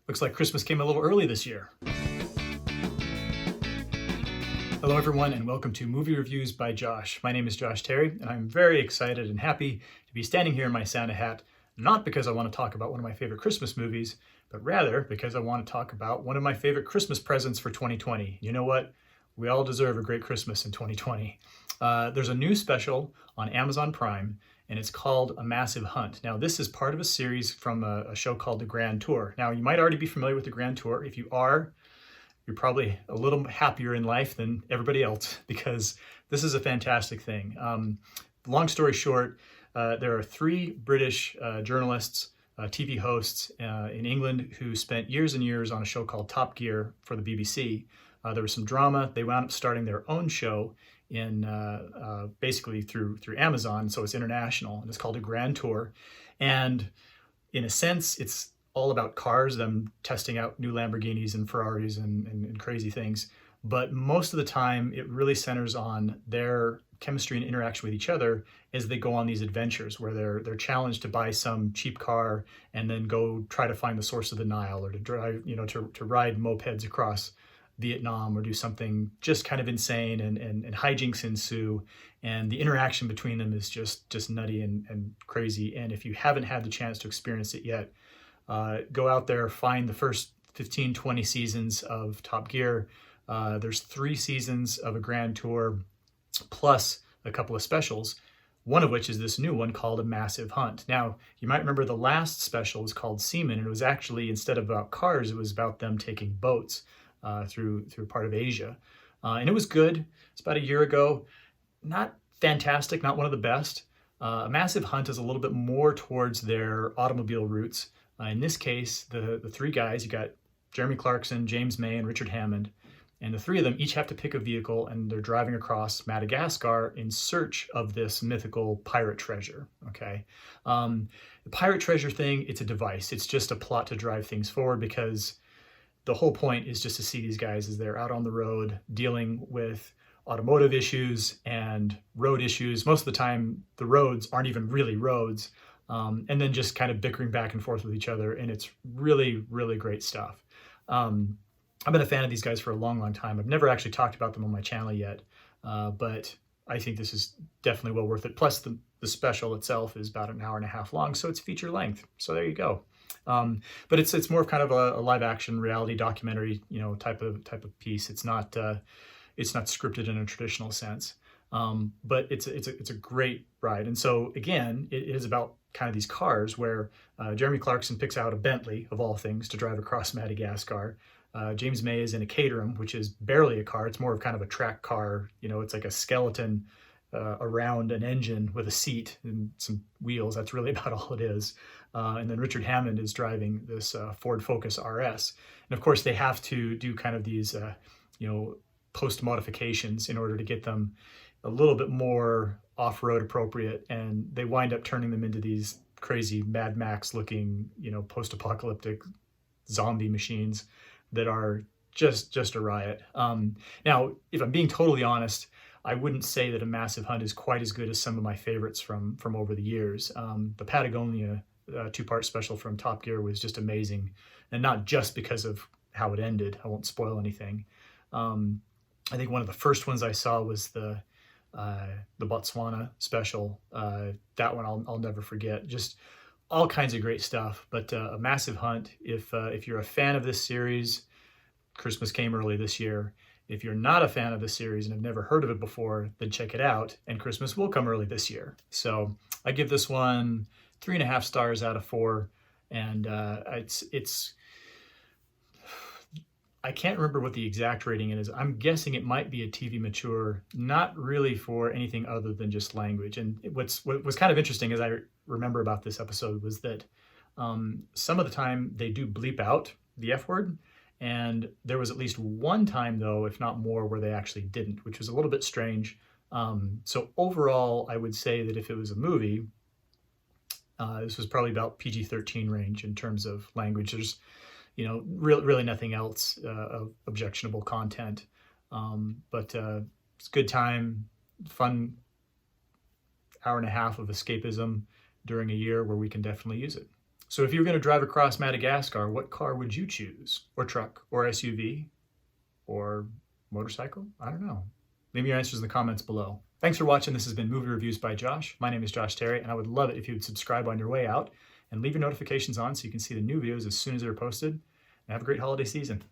Looks like Christmas came a little early this year. Hello everyone and welcome to Movie Reviews by Josh. My name is Josh Terry and I'm very excited and happy to be standing here in my Santa hat, not because I want to talk about one of my favorite Christmas movies, but rather because I want to talk about one of my favorite Christmas presents for 2020. You know what? We all deserve a great Christmas in 2020. There's a new special on Amazon Prime and it's called A Massive Hunt. Now this is part of a series from a show called The Grand Tour. Now you might already be familiar with The Grand Tour. If you are, you're probably a little happier in life than everybody else because this is a fantastic thing. Long story short, there are three British journalists, TV hosts in England who spent years and years on a show called Top Gear for the BBC. There was some drama. They wound up starting their own show in basically through Amazon, so it's international, and it's called A Grand Tour. And in a sense, it's all about cars, them testing out new Lamborghinis and Ferraris and crazy things. But most of the time, it really centers on their chemistry and interaction with each other as they go on these adventures where they're challenged to buy some cheap car and then go try to find the source of the Nile, or to drive, to ride mopeds across Vietnam, or do something just kind of insane, and hijinks ensue, and the interaction between them is just nutty and crazy. And if you haven't had the chance to experience it yet, go out there, find the first 15, 20 seasons of Top Gear. There's 3 seasons of A Grand Tour, plus a couple of specials, one of which is this new one called A Massive Hunt. Now, you might remember the last special was called Seaman, and it was actually, instead of about cars, it was about them taking boats through part of Asia. And it was good. It's about a year ago. Not fantastic, not one of the best. A Massive Hunt is a little bit more towards their automobile roots. In this case, the 3 guys, you got Jeremy Clarkson, James May, and Richard Hammond, and the 3 of them each have to pick a vehicle, and they're driving across Madagascar in search of this mythical pirate treasure, okay? The pirate treasure thing, it's a device. It's just a plot to drive things forward, because the whole point is just to see these guys as they're out on the road dealing with automotive issues and road issues. Most of the time, the roads aren't even really roads. And then just kind of bickering back and forth with each other. And it's really, really great stuff. I've been a fan of these guys for a long, long time. I've never actually talked about them on my channel yet, but I think this is definitely well worth it. Plus the special itself is about an hour and a half long, so it's feature length. So there you go. But it's more of kind of a live action reality documentary, type of piece. It's not scripted in a traditional sense. But it's a great ride. And so again, it is about kind of these cars where Jeremy Clarkson picks out a Bentley, of all things, to drive across Madagascar. James May is in a Caterham, which is barely a car. It's more of kind of a track car. It's like a skeleton around an engine with a seat and some wheels. That's really about all it is. And then Richard Hammond is driving this Ford Focus RS. And of course, they have to do kind of these, post modifications in order to get them a little bit more off-road appropriate, and they wind up turning them into these crazy Mad Max looking, post-apocalyptic zombie machines that are just a riot. Now, if I'm being totally honest, I wouldn't say that A Massive Hunt is quite as good as some of my favorites from over the years. The Patagonia 2-part special from Top Gear was just amazing, and not just because of how it ended. I won't spoil anything. I think one of the first ones I saw was the Botswana special. That one I'll never forget. Just all kinds of great stuff. But A Massive Hunt, if you're a fan of this series, Christmas came early this year. If you're not a fan of the series and have never heard of it before, then check it out, and Christmas will come early this year. So I give this one 3.5 stars out of 4, and it's I can't remember what the exact rating it is. I'm guessing it might be a TV mature, not really for anything other than just language. And what was kind of interesting, as I remember about this episode, was that some of the time they do bleep out the F word. And there was at least one time, though, if not more, where they actually didn't, which was a little bit strange. So overall, I would say that if it was a movie, this was probably about PG-13 range in terms of language. There's really nothing else of objectionable content. But it's a good time, fun hour and a half of escapism during a year where we can definitely use it. So if you were going to drive across Madagascar, what car would you choose? Or truck? Or SUV? Or motorcycle? I don't know. Leave me your answers in the comments below. Thanks for watching. This has been Movie Reviews by Josh. My name is Josh Terry, and I would love it if you would subscribe on your way out and leave your notifications on so you can see the new videos as soon as they're posted. And have a great holiday season.